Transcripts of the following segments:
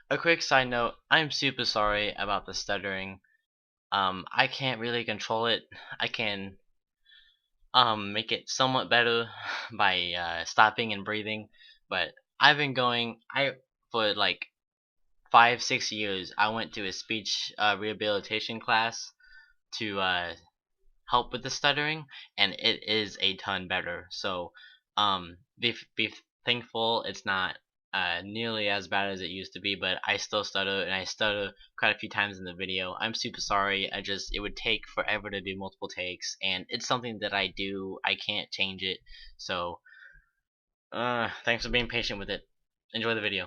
A quick side note, I'm super sorry about the stuttering. I can't really control it. I can make it somewhat better by stopping and breathing, but I've been going I for like 5 6 years. I went to a speech rehabilitation class to help with the stuttering, and it is a ton better. So be thankful it's not nearly as bad as it used to be, but I still stutter, and I stutter quite a few times in the video. I'm super sorry. It would take forever to do multiple takes, and it's something that I do. I can't change it. So thanks for being patient with it. Enjoy the video.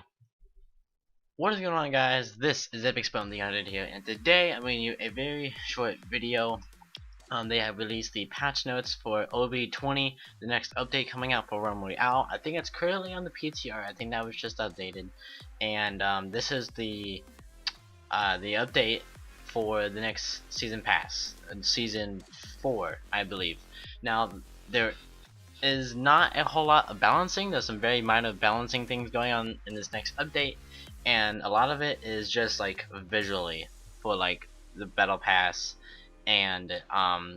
What is going on, guys? This is Epic Spell the Undead here, and today I'm bringing you a very short video. They have released the patch notes for OB20, the next update coming out for Realm Royale. I think it's currently on the PTR. I think that was just updated, and this is the update for the next season pass, season 4, I believe. Now there is not a whole lot of balancing. There's some very minor balancing things going on in this next update, and a lot of it is just like visually for like the battle pass and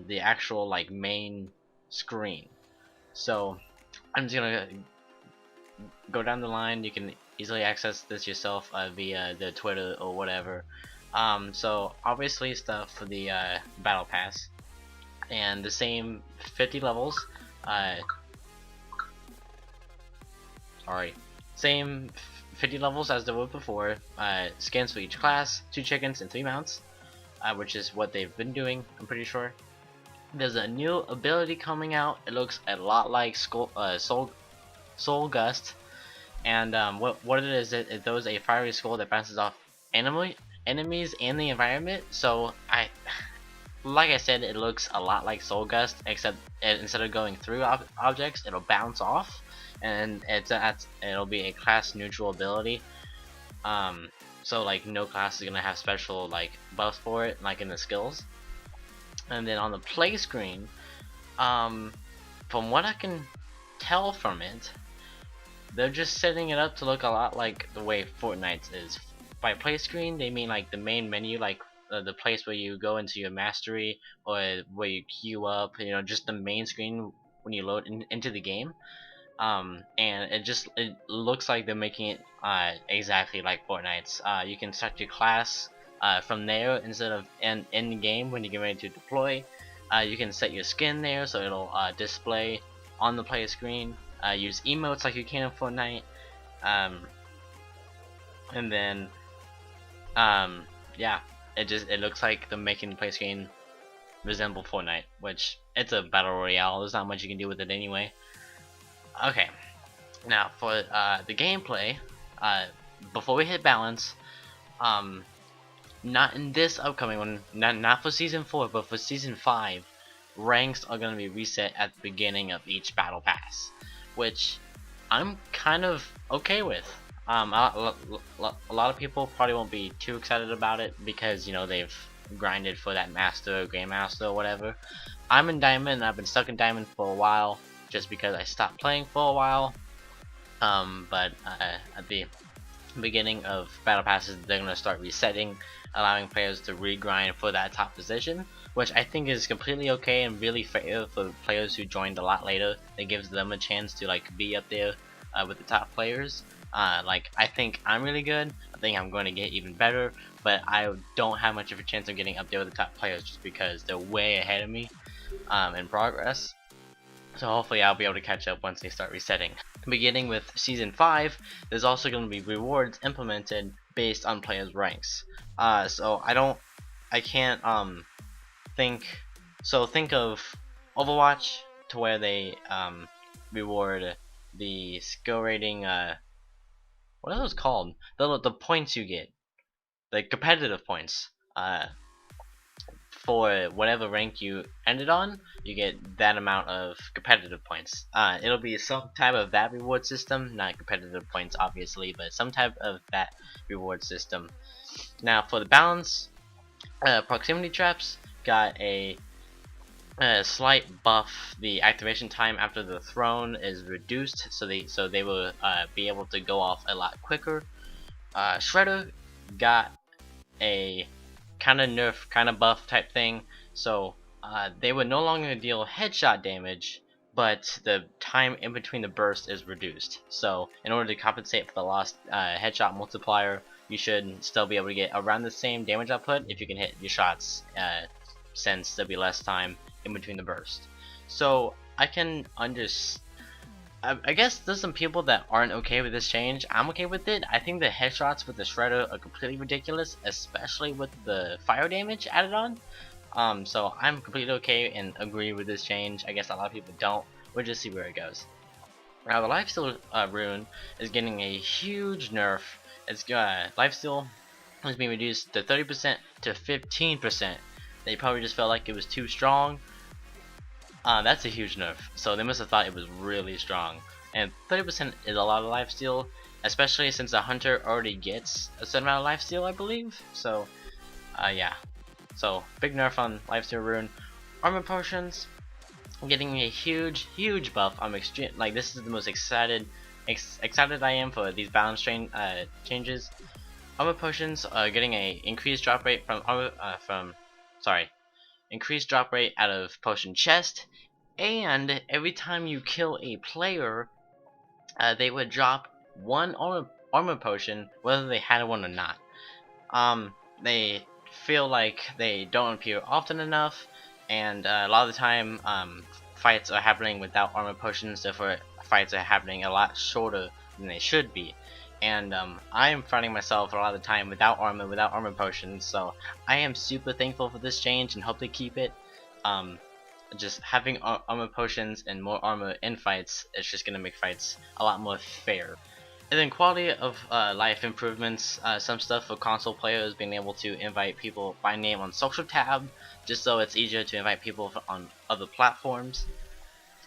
the actual like main screen. So I'm just gonna go down the line. You can easily access this yourself via the Twitter or whatever. So obviously stuff for the battle pass and the same 50 levels. Sorry, same 50 levels as there were before. Skins for each class, 2 chickens and 3 mounts. Which is what they've been doing, I'm pretty sure. There's a new ability coming out. It looks a lot like Soul Gust, and what it is, it throws a fiery skull that bounces off enemies and the environment. So like I said, it looks a lot like Soul Gust, except instead of going through objects, it'll bounce off, and it'll be a class neutral ability. So like no class is gonna have special like buffs for it, like in the skills. And then on the play screen, from what I can tell from it, they're just setting it up to look a lot like the way Fortnite's is. By play screen, they mean like the main menu, like the place where you go into your mastery or where you queue up. You know, just the main screen when you load into the game. And it looks like they're making it exactly like Fortnite's. You can start your class from there instead of in the game when you get ready to deploy. You can set your skin there so it'll display on the player screen. Use emotes like you can in Fortnite, and then yeah, it looks like they're making the play screen resemble Fortnite, which it's a battle royale. There's not much you can do with it anyway. Okay, now for the gameplay, before we hit balance, not in this upcoming one, not for season 4, but for season 5, ranks are gonna be reset at the beginning of each battle pass, which I'm kind of okay with. A lot of people probably won't be too excited about it because you know they've grinded for that master, grandmaster, or whatever. I'm in diamond, and I've been stuck in diamond for a while, just because I stopped playing for a while. But at the beginning of battle passes, they're gonna start resetting, allowing players to regrind for that top position, which I think is completely okay and really fair for players who joined a lot later. It gives them a chance to like be up there with the top players. Like I think I'm really good. I think I'm going to get even better, but I don't have much of a chance of getting up there with the top players just because they're way ahead of me in progress. So hopefully I'll be able to catch up once they start resetting. Beginning with season 5, there's also going to be rewards implemented based on players' ranks. So I can't think. So think of Overwatch, to where they reward the skill rating. What are those called? The points you get, the competitive points. For whatever rank you ended on, you get that amount of competitive points. It'll be some type of that reward system, not competitive points obviously, but some type of that reward system. Now for the balance, proximity traps got a slight buff. The activation time after the throne is reduced, so they will be able to go off a lot quicker. Shredder got a kind of nerf, kind of buff type thing. So they would no longer deal headshot damage, but the time in between the burst is reduced. So in order to compensate for the lost headshot multiplier, you should still be able to get around the same damage output if you can hit your shots, since there'll be less time in between the burst. So I can understand. I guess there's some people that aren't okay with this change. I'm okay with it. I think the headshots with the Shredder are completely ridiculous, especially with the fire damage added on. So I'm completely okay and agree with this change. I guess a lot of people don't. We'll just see where it goes. Now the lifesteal rune is getting a huge nerf. It's lifesteal is being reduced to 30% to 15%. They probably just felt like it was too strong. That's a huge nerf. So they must have thought it was really strong. And 30% is a lot of lifesteal, especially since the hunter already gets a certain amount of lifesteal, I believe. So, yeah. So big nerf on lifesteal rune. Armor potions getting a huge buff. I'm extreme. Like, this is the most excited I am for these balance changes. Armor potions are getting a increased drop rate increased drop rate out of potion chest, and every time you kill a player, they would drop one armor potion whether they had one or not. They feel like they don't appear often enough, and a lot of the time fights are happening without armor potions, therefore fights are happening a lot shorter than they should be. And I am finding myself a lot of the time without armor potions, so I am super thankful for this change and hope they keep it. Just having armor potions and more armor in fights is just gonna make fights a lot more fair. And then quality of life improvements, some stuff for console players, being able to invite people by name on social tab, just so it's easier to invite people on other platforms.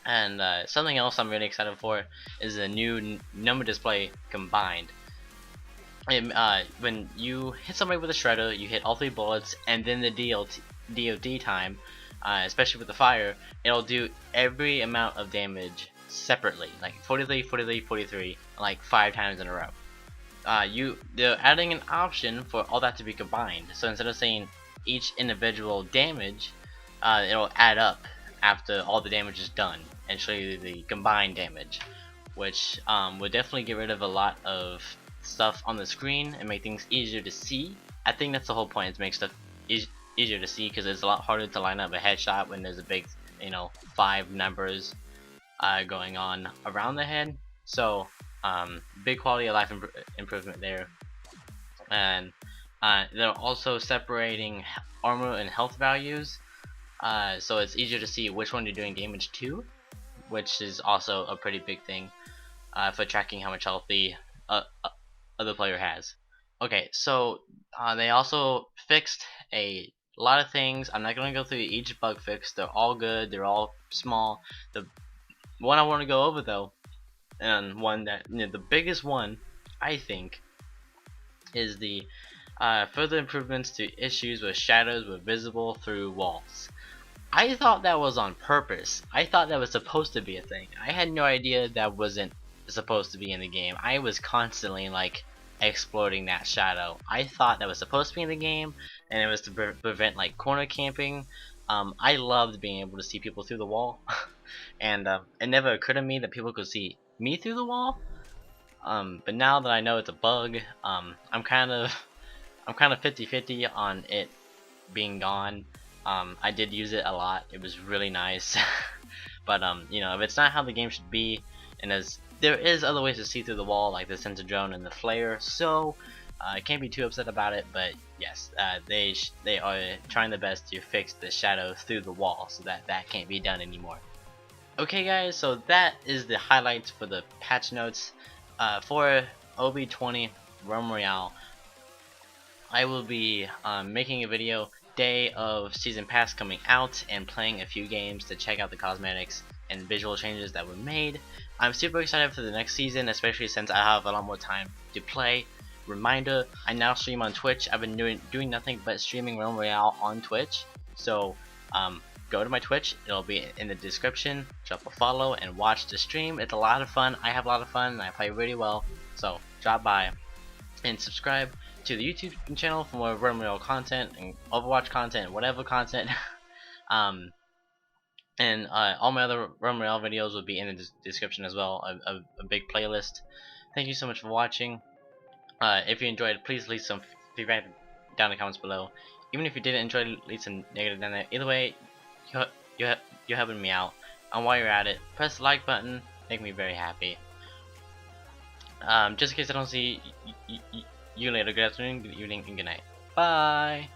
And something else I'm really excited for is a new number display combined. When you hit somebody with a Shredder, you hit all 3 bullets, and then the DOD time, especially with the fire, it'll do every amount of damage separately, like 43, 43, 43, like 5 times in a row. They're adding an option for all that to be combined. So instead of saying each individual damage, it'll add up after all the damage is done and show you the combined damage, which would definitely get rid of a lot of stuff on the screen and make things easier to see. I think that's the whole point, is to make stuff easier to see, because it's a lot harder to line up a headshot when there's a big, 5 numbers going on around the head. So big quality of life improvement there. And they're also separating armor and health values, so it's easier to see which one you're doing damage to, which is also a pretty big thing for tracking how much health the other player has. Okay, so they also fixed a lot of things. I'm not going to go through each bug fix. They're all good. They're all small. The one I want to go over, though, and one that, the biggest one, I think, is the further improvements to issues where shadows were visible through walls. I thought that was on purpose. I thought that was supposed to be a thing. I had no idea that wasn't supposed to be in the game. I was constantly like exploiting that shadow. I thought that was supposed to be in the game, and it was to prevent like corner camping. I loved being able to see people through the wall, and it never occurred to me that people could see me through the wall. But now that I know it's a bug, I'm kind of 50-50 on it being gone. I did use it a lot. It was really nice. But if it's not how the game should be, and there is other ways to see through the wall, like the sensor drone and the flare, so I can't be too upset about it. But yes, they are trying their best to fix the shadow through the wall, so that can't be done anymore. Okay guys, so that is the highlights for the patch notes for OB20 Realm Royale. I will be making a video day of season pass coming out and playing a few games to check out the cosmetics and visual changes that were made. I'm super excited for the next season, especially since I have a lot more time to play. Reminder, I now stream on Twitch. I've been doing nothing but streaming Realm Royale on Twitch, so go to my Twitch, it'll be in the description. Drop a follow and watch the stream. It's a lot of fun. I have a lot of fun and I play really well, so drop by and subscribe to the YouTube channel for more Realm Royale content and Overwatch content, whatever content. um, and all my other Realm Royale videos will be in the description as well. A big playlist. Thank you so much for watching. If you enjoyed, please leave some feedback down in the comments below. Even if you didn't enjoy, leave some negative down there. Either way, you're helping me out. And while you're at it, press the like button. Make me very happy. Just in case I don't see you later, good afternoon, good evening, and good night. Bye!